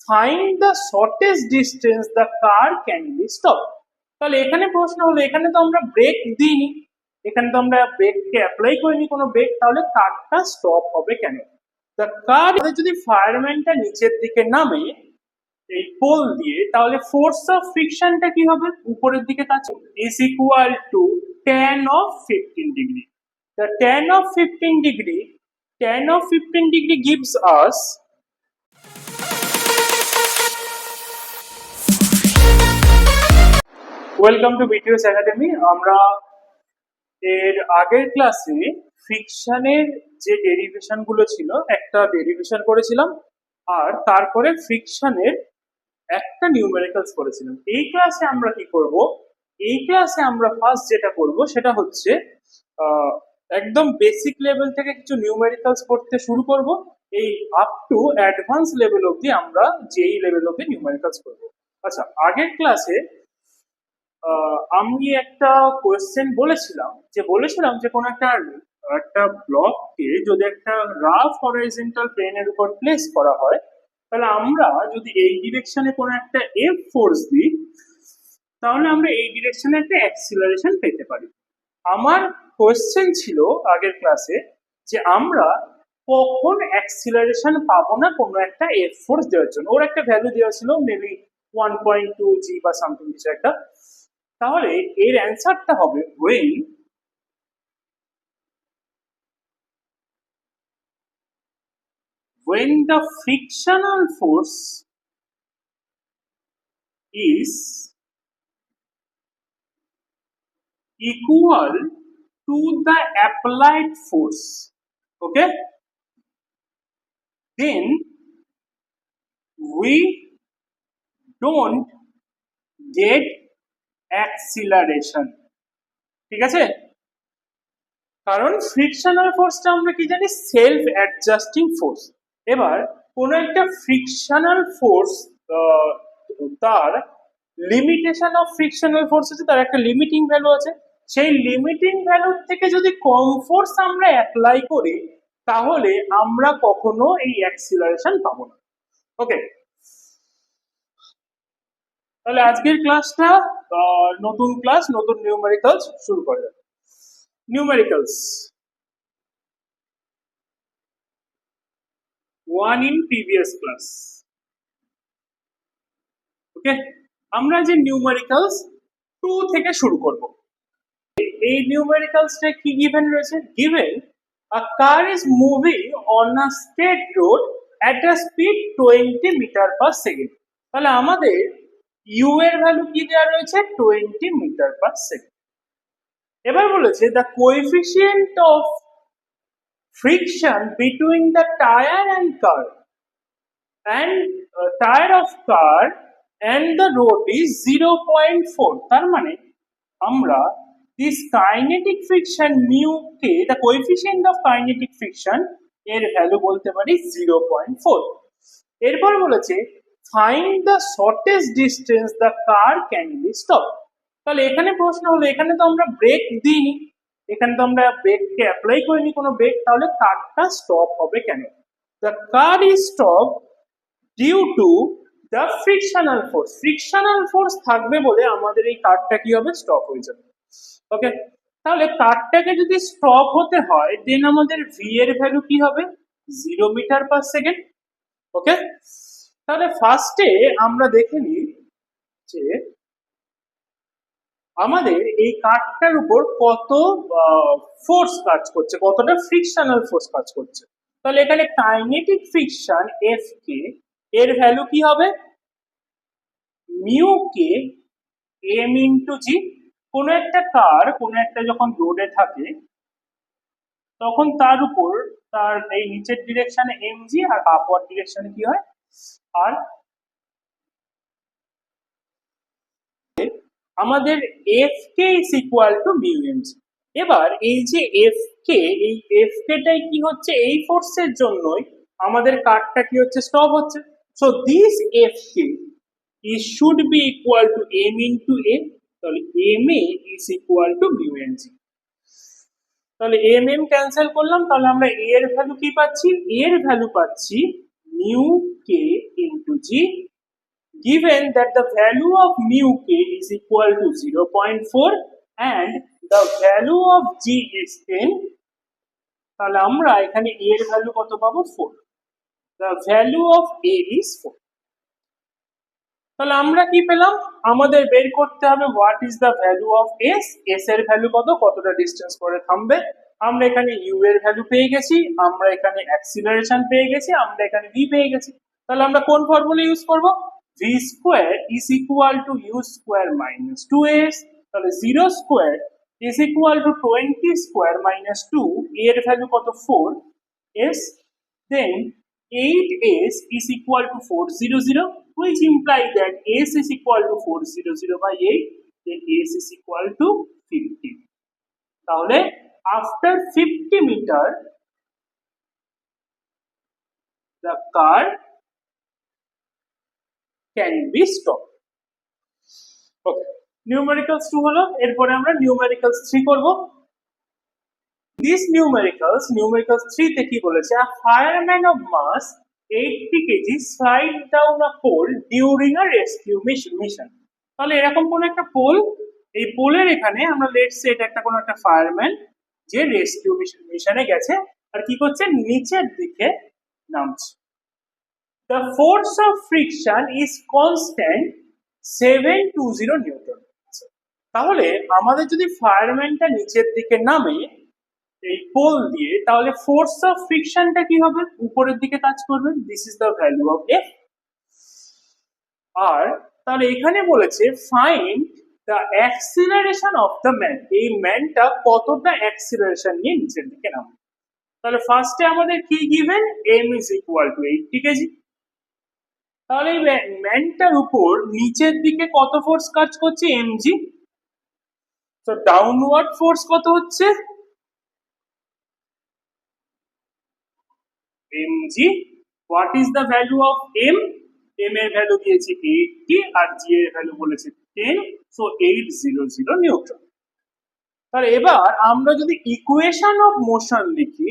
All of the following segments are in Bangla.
Find the shortest distance the car can be stop. তাহলে এখানে প্রশ্ন হলো, এখানে তো আমরা ব্রেক দিইনি, এখানে তো আমরা ব্রেককে অ্যাপ্লাই করিনি কোনো ব্রেক, তাহলে কারটা স্টপ হবে কেন? দ্য কার, যদি ফায়ারম্যানটা নিচের দিকে নামে এই পোল দিয়ে, তাহলে ফোর্স অফ ফ্রিকশনটা কি হবে? উপরের দিকে কাজ is equal two tan of 15 degree. The tan of 15 degree, tan of 15 degree gives us welcome to BTS academy. আমরা এর আগের ক্লাসে ফ্রিকশনের যে ডেরিভেশন গুলো ছিল, একটা ডেরিভেশন করেছিলাম, আর তারপরে ফ্রিকশনের একটা নিউমেরিক্যালস করেছিলাম। এই ক্লাসে আমরা কি করব? এই ক্লাসে আমরা ফার্স্ট যেটা করব সেটা হচ্ছে একদম বেসিক লেভেল থেকে কিছু নিউমেরিক্যালস করতে শুরু করব। এই আপ টু অ্যাডভান্স লেভেল অবধি আমরা যেই লেভেল অবধি নিউমেরিক্যালস করব। আচ্ছা, আগের ক্লাসে আমি একটা কোয়েশ্চেন বলেছিলাম যে কোনো একটা ব্লককে যদি একটা রাফ হরাইজন্টাল প্লেনের উপর প্লেস করা হয়, তাহলে আমরা যদি এই ডিরেকশনে কোনো একটা এফ ফোর্স দিই, তাহলে আমরা এই ডিরেকশনে একটা অ্যাক্সিলারেশন পেতে পারি। আমার কোয়েশ্চেন ছিল আগের ক্লাসে যে আমরা কখন অ্যাক্সিলারেশন পাবো না কোনো একটা এফ ফোর্স দেওয়ার জন্য। ওর একটা ভ্যালু দেওয়া ছিল, মেবি 1.2 জি বা সামথিং কিছু একটা। তাহলে এর অ্যান্সারটা হবে when the frictional force is equal to the applied force, okay, then we don't get acceleration. ঠিক আছে? কারণ ফ্রিকশনাল ফোর্সটা আমরা কি জানি? Self adjusting force. এবার কোন একটা ফ্রিকশনাল ফোর্স, তার লিমিটেশন অফ ফ্রিকশনাল ফোর্স আছে, তার একটা লিমিটিং ভ্যালু আছে। সেই লিমিটিং ভ্যালুর থেকে যদি কম ফোর্স আমরা অ্যাপ্লাই করি, তাহলে আমরা কখনো এই অ্যাক্সিলারেশন পাবো না। ওকে, তাহলে আজকের ক্লাসটা নতুন ক্লাস, নতুন নিউমেরিক্যালস শুরু করা যাবে। Numericals 1 in previous class. ওকে, আমরা যে নিউমেরিক্যালস 2 থেকে শুরু করব। এই নিউমেরিক্যালসটা কি গিভেন রয়েছে? Given a car is moving on a straight road at a speed 20 metre per second. তাহলে আমাদের u এর ভ্যালু কি দেওয়া রয়েছে? 20 মিটার পার সেকেন্ড। এবার বলেছে the coefficient of friction between the tire and car and tire of car and the road is 0.4. তার মানে আমরা this kinetic friction mu K, the coefficient of kinetic friction এর ভ্যালু বলতে পারি 0.4। এরপর বলেছে find the shortest distance the car can be stopped। তাহলে এখানে প্রশ্ন হলো, এখানে তো আমরা ব্রেক দিইনি, এখানে তো আমরা ব্রেককে অ্যাপ্লাই করিনি কোনো ব্রেক, তাহলে কারটা স্টপ হবে কেন? the car is stopped due to the frictional force. Frictional force থাকবে বলে আমাদের এই কারটা কি হবে? স্টপ হয়ে যাবে। ওকে, তাহলে কারটাকে যদি স্টপ হতে হয়, দেন আমাদের ভি এর ভ্যালু কি হবে? 0 মিটার পার সেকেন্ড। ওকে, তাহলে ফার্স্টে আমরা দেখে নিই যে আমাদের এই কারটার উপর কত ফোর্স কাজ করছে, কতটা ফ্রিকশনাল ফোর্স কাজ করছে। তাহলে এখানে কাইনেটিক ফ্রিকশন এফ কে, এর ভ্যালু কি হবে? মিউ কে এম ইন্টু জি। কোনো একটা কার কোনো একটা যখন রোডে থাকে, তখন তার উপর তার এই নিচের ডিরেকশনে এম জি আর আপওয়ার্ড ডিরেকশনে কি হয়? আর আমাদের F K is equal to mu M G. এবার এই যে এফ কে, এই এফ কেটাই কি হচ্ছে? এই ফোর্সের জন্যই আমাদের কারটা কি হচ্ছে? স্টপ হচ্ছে। So this F K is should be equal to m into a, তাহলে ma is equal to mu n g। তাহলে m m ক্যান্সেল করলাম, তাহলে আমরা a এর ভ্যালু কি পাচ্ছি? a এর ভ্যালু পাচ্ছি mu k into g, given that the value of mu k is equal to 0.4 and the value of g is 10, তাহলে আমরা এখানে a এর ভ্যালু কত পাবো 4, the value of a is 4। তাহলে আমরা কি পেলাম, আমাদের বের করতে হবে what is the value of S, S এর ভ্যালু কত, কতটা ডিসটেন্স করে থামবে। আমরা এখানে ইউ এর ভ্যালু পেয়ে গেছি, আমরা এখানে অ্যাক্সিলারেশন পেয়ে গেছি, আমরা এখানে ভি পেয়ে গেছি। তাহলে আমরা কোন ফর্মুলা ইউজ করব, V square is equal to U square minus 2s, তাহলে 0 square is equal to 20 square minus 2, এর ভ্যালু কত 4 s, then 8s is equal to 400, which implies that s is equal to 400 by 8, then s is equal to 50। তাহলে after 50 meter the car can be stopped। Okay, numericals 2 হলো, এরপরে আমরা numericals 3 করব। These numericals 3 তে কি বলেছে, a fireman of mass 80 kg slide down a pole during a rescue mission। তাহলে এরকম কোন একটা পোল, এই পোলের এখানে আমরা লেটস সে এটা একটা কোন একটা ফায়ারম্যান যে রেস্কিউ মিশনে গেছে আর কি করছে, নিচের দিকে নামছে। The force of friction is constant 720 Newton. তাহলে আমাদের যদি ফায়ারম্যানটা নিচের দিকে নামে এই পোল দিয়ে, তাহলে ফোর্স অফ ফ্রিকশনটা কি হবে, উপরের দিকে কাজ করবে, this is the value of F. আর তাহলে এখানে বলেছে find the acceleration of the man, এই ম্যানটা কতটা অ্যাক্সিলারেশন নিয়ে নিচের দিকে নামবে। তাহলে ফার্স্টে আমাদের কি given, M is equal to 80 KG. তাহলে এই ম্যানটার উপর নিচের দিকে কত ফোর্স কাজ করছে, এমজি। তো ডাউনওয়ার্ড ফোর্স কত হচ্ছে, mg। what is the value of m, m এর ভ্যালু দিয়েছি 80 আর g এর ভ্যালু বলেছে 10, সো 800 নিউটন। তাহলে এবার আমরা যদি ইকুয়েশন অফ মোশন লিখি,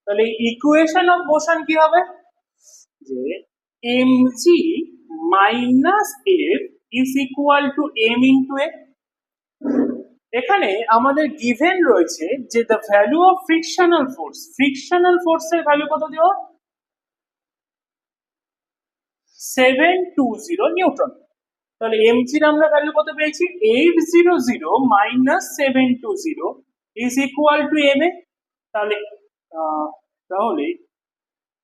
তাহলে ইকুয়েশন অফ মোশন কি হবে, যে mg minus f is equal two m into a। এখানে আমাদের গিভেন রয়েছে যে দ্য ভ্যালু অফ ফ্রিকশনাল ফোর্সের ভ্যালু কত দেওয়া, 720 নিউটন। তাহলে এমজি এর আমরা ভ্যালু কত পেয়েছি, 800 minus 720 is equal to M A. তাহলে তাহলে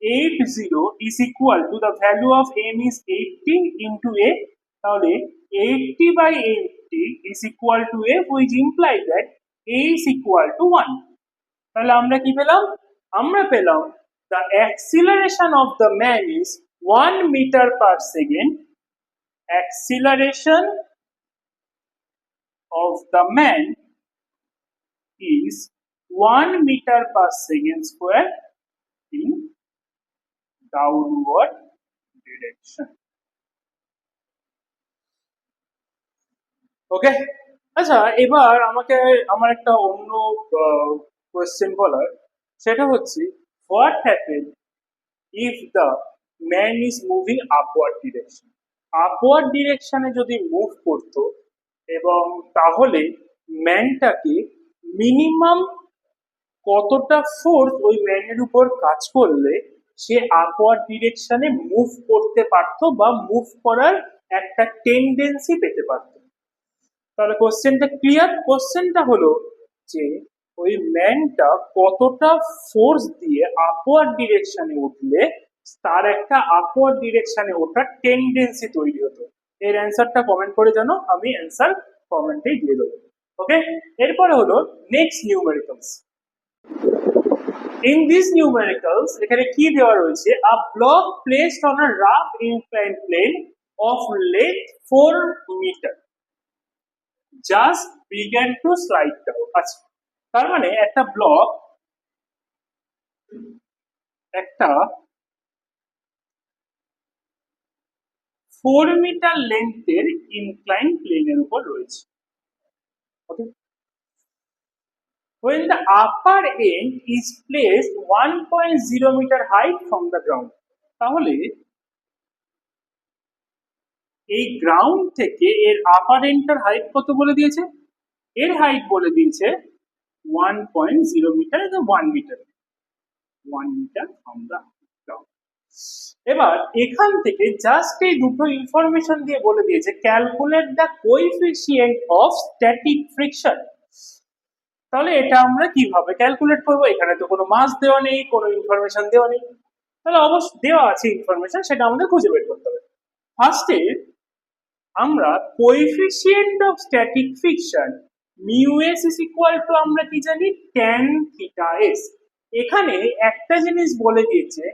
80 is equal to the value of M is 80 into A, তাহলে 80 by 80 is equal to f, which implies that a is equal to 1। তাহলে আমরা কি পেলাম, আমরা পেলাম the acceleration of the man is 1 meter per second, acceleration of the man is 1 meter per second square in downward direction। ওকে, আচ্ছা এবার আমাকে আমার একটা অন্য কোয়েশ্চেন বলার, সেটা হচ্ছে what happen if the man is moving upward direction, upward ডিরেকশনে যদি মুভ করতো এবং তাহলে ম্যানটাকে মিনিমাম কতটা ফোর্স ওই ম্যানের উপর কাজ করলে সে আপওয়ার্ড ডিরেকশনে মুভ করতে পারতো বা মুভ করার একটা টেন্ডেন্সি পেতে পারতো। তাহলে কোশ্চেনটা ক্লিয়ার, কোশ্চেনটা হলো যে ওই ম্যানটা কতটা ফোর্স দিয়ে আপওয়ার্ড ডিরেকশনে উঠলে তার একটা আপওয়ার্ড ডিরেকশনে ওঠার টেন্ডেন্সি তৈরি হতো। এর অ্যান্সারটা কমেন্ট করে জানো, আমি অ্যান্সার কমেন্টেই দিয়ে দেবো। ওকে, এরপরে হলো next numericals. In this numericals এখানে কি দেওয়া রয়েছে, a block placed on a rough incline plane of length 4 metre just began to slide down। আচ্ছা, তার মানে একটা ব্লক একটা 4 মিটার লেন্থের ইনক্লাইন প্লেনের উপর রয়েছে। ওকে, when the upper end is placed 1.0 meter height from the ground. তাহলে এই গ্রাউন্ড থেকে এর আপার এন্ডটার হাইট কত বলে দিয়েছে? এর হাইট বলে দিয়েছে 1.0 metre, 1 metre, 1 metre from the ground. এবার এখান থেকে জাস্ট এই দুটো ইনফরমেশন দিয়ে বলে দিয়েছে calculate the coefficient of static friction. তাহলে এটা আমরা কিভাবে ক্যালকুলেট করব? এখানে তো কোনো মাস দেওয়া নেই, কোনো ইনফরমেশন দেওয়া নেই, তাহলে অবশ্য দেওয়া আছে ইনফরমেশন, সেটা আমাদের খুঁজে বের করতে হবে। ফার্স্টে আমরা coefficient of static friction mu S is equal two আমরা কি জানি tan থিটা এস। এখানে একটা জিনিস বলে দিয়েছে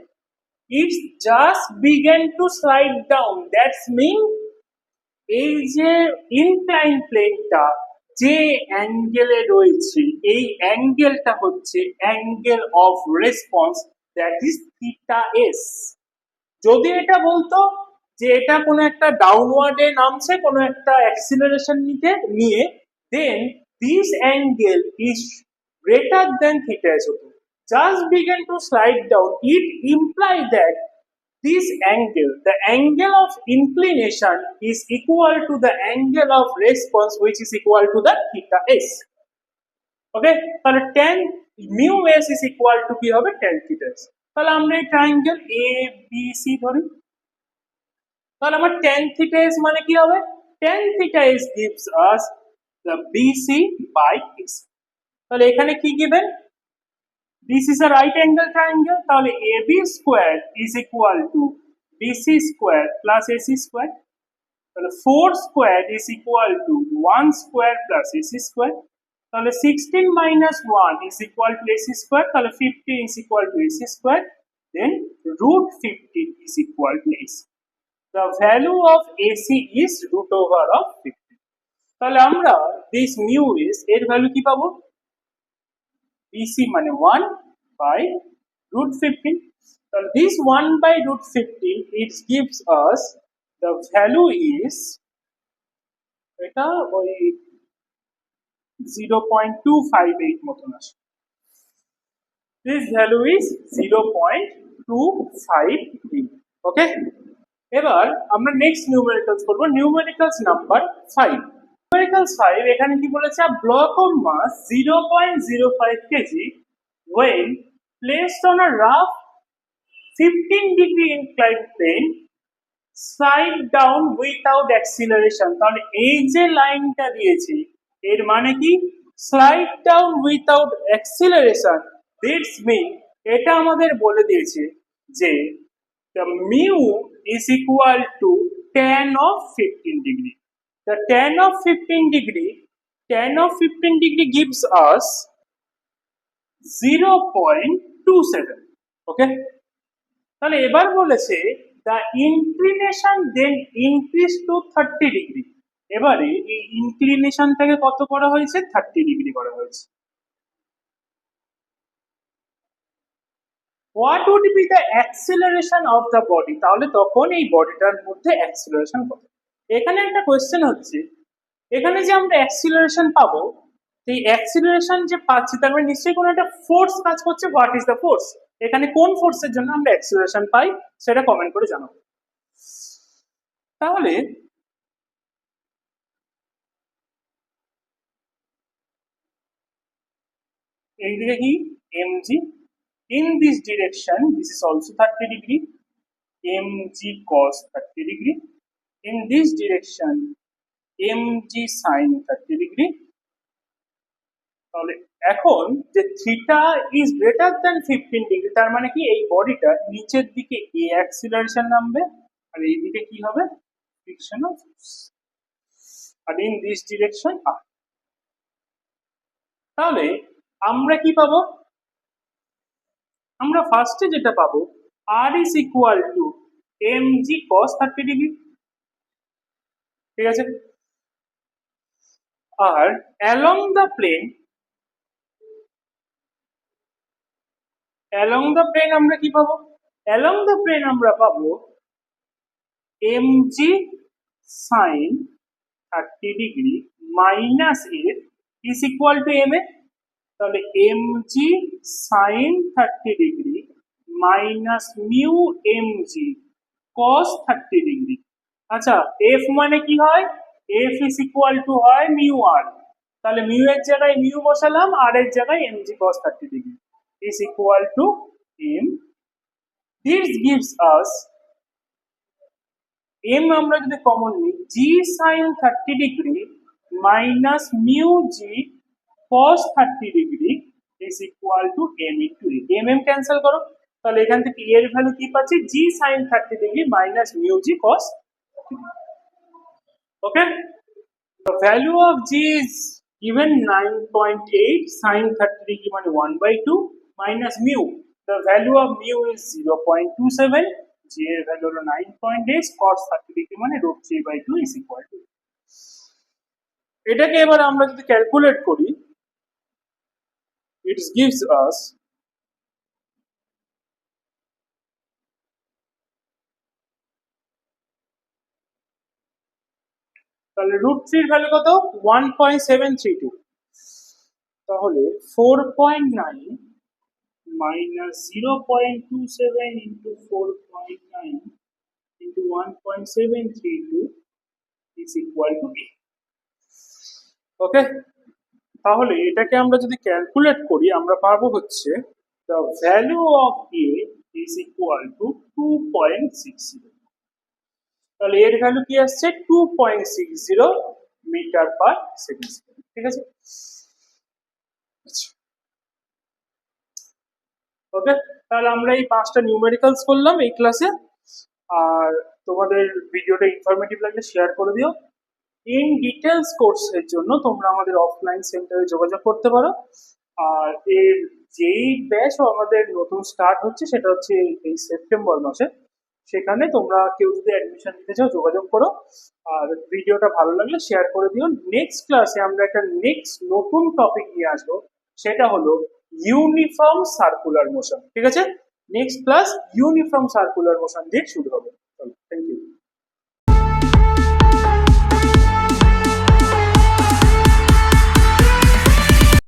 it's just begin to slide down, that's mean এই যে ইনক্লাইন প্লেনটা যে অ্যাঙ্গেলে রয়েছে এই অ্যাঙ্গেলটা হচ্ছে angle of response, that is theta S. যদি এটা বলতো যে এটা কোনো একটা ডাউনওয়ার্ডে নামছে, কোনো একটা অ্যাক্সিলারেশন নিয়ে then this angle is greater than theta S হতো। Just begin to slide down, it imply that this angle, the angle of inclination is equal to the angle of response which is equal to the theta s. Okay, তাহলে tan mu s is equal to কি হবে tan theta s। তাহলে আমরা এই ট্রায়াঙ্গেল এ বি সি ধরি, তাহলে আমার tan theta s মানে কি হবে? tan theta s gives us the bc by s। তাহলে এখানে কি given? This is a right angle triangle, তাহলে AB square is equal to BC square plus AC square, তাহলে 4 square is equal to 1 square plus AC square, তাহলে 16 minus 1 is equal to AC square, তাহলে 50 is equal to AC square, then root 50 is equal to AC. The value of AC is root over of 50. তাহলে আমরা this mu is এর ভ্যালু কি পাবো? BC মানে 1 by root 15. So this 1 by root 15, it gives us the value is এটা ওই 0.258 মতন আসে। This value is 0.258. Okay, এবার আমরা নেক্সট নিউমেরিক্যালস করব। Numericals number 5। নিউমেরিক্যালস 5 এখানে কি বলেছে? Block of mass 0.05 kg when placed on a rough 15-degree inclined plane slide down without acceleration। তাহলে এই যে লাইনটা দিয়েছি এর মানে কি? Slide down without acceleration. That's mean এটা আমাদের বলে দিয়েছে যে the mu is equal to tan of 15 degree. The tan of 15 degree gives us 0.27. Okay, তাহলে এবার বলেছে the inclination then increase to 30 degree। এবারে এই ইনক্লিনেশনটাকে কত করা হয়েছে? 30 ডিগ্রি করা হয়েছে। What would be the acceleration of the body? তাহলে তখন এই বডিটার মধ্যে অ্যাক্সিলারেশন কত? এখানে একটা কোশ্চেন হচ্ছে, এখানে যে আমরা অ্যাক্সিলারেশন পাবো, এই অ্যাক্সিলারেশন যে পাচ্ছি তার মানে নিশ্চয়ই কোনো একটা ফোর্স কাজ করছে। What is the force? এখানে কোন ফোর্সের জন্য আমরা অ্যাক্সিলারেশন পাই সেটা কমেন্ট করে জানাবো। তাহলে এইদিকে কি mg, in this direction this is also 30 degree, mg cos 30 degree, in this direction mg sin 30 degree। তাহলে এখন যে theta is greater than 15 degree তার মানে কি এই বডিটা নিচের দিকে এ অ্যাক্সিলারেশন নামবে আর এই দিকে কি হবে? ফ্রিকশনাল ফোর্স, আর ইন দিস ডিরেকশন আর। তাহলে আমরা কি পাবো? আমরা ফার্স্টে যেটা পাবো r is equal to mg cos 30 degree, ঠিক আছে? আর along the plane আমরা কি পাবো? along the plane আমরা পাবো mg sin 30 degree minus a is equal to ma। তাহলে mg sin 30 degree minus mu mg cos 30 degree. আচ্ছা f মানে কি হয়, f ইজ ইকুয়াল টু হয় মিউ আর, তাহলে মিউ এর জায়গায় মিউ বসালাম, আর এর জায়গায় mg cos 30 degree is equal two m। This gives us m আমরা যদি কমন নিই g sin 30 degree minus mu g cos 30 degree is equal two m into a। m cancel করো, তাহলে এখান থেকে এর ভ্যালু কি পাচ্ছি, g sin 30 degree minus mu g cos 30 degree. Okay, the value of g is given 9.8, sin 30 degree মানে 1/2 minus mu, the value of mu is 0.27, g এর ভ্যালু হলো 9.8, cos 30 degree মানে √3/2 is equal to। এটাকে এবার আমরা যদি ক্যালকুলেট করি, it gives us তাহলে √3 এর ভ্যালু কত, 1.732, তাহলে 4.9 minus 0.27 into 4.9 into 1.732 is equal to a। ওকে, তাহলে এটাকে আমরা যদি ক্যালকুলেট করি আমরা পাবো হচ্ছে the value of a is equal to 2.60, তাহলে এর ভ্যালু কি আসছে 2.60 মিটার পার সেকেন্ড। ঠিক আছে, ওকে, তাহলে আমরা এই 5টা নিউমেরিক্যালস করলাম এই ক্লাসে। আর তোমাদের ভিডিওটা ইনফরমেটিভ লাগলে শেয়ার করে দিও। ইন ডিটেলস কোর্সের জন্য তোমরা আমাদের অফলাইন সেন্টারে যোগাযোগ করতে পারো। আর এর যেই ব্যাচও আমাদের নতুন স্টার্ট হচ্ছে সেটা হচ্ছে এই সেপ্টেম্বর মাসে, সেখানে তোমরা কেউ যদি অ্যাডমিশন নিতে চাও যোগাযোগ করো। আর ভিডিওটা ভালো লাগলে শেয়ার করে দিও। নেক্সট ক্লাসে আমরা একটা নতুন টপিক নিয়ে আসবো, সেটা হলো ইউনিফর্ম সার্কুলার মোশন। ঠিক আছে, next class uniform circular motion দিয়ে শুরু হবে। Thank you.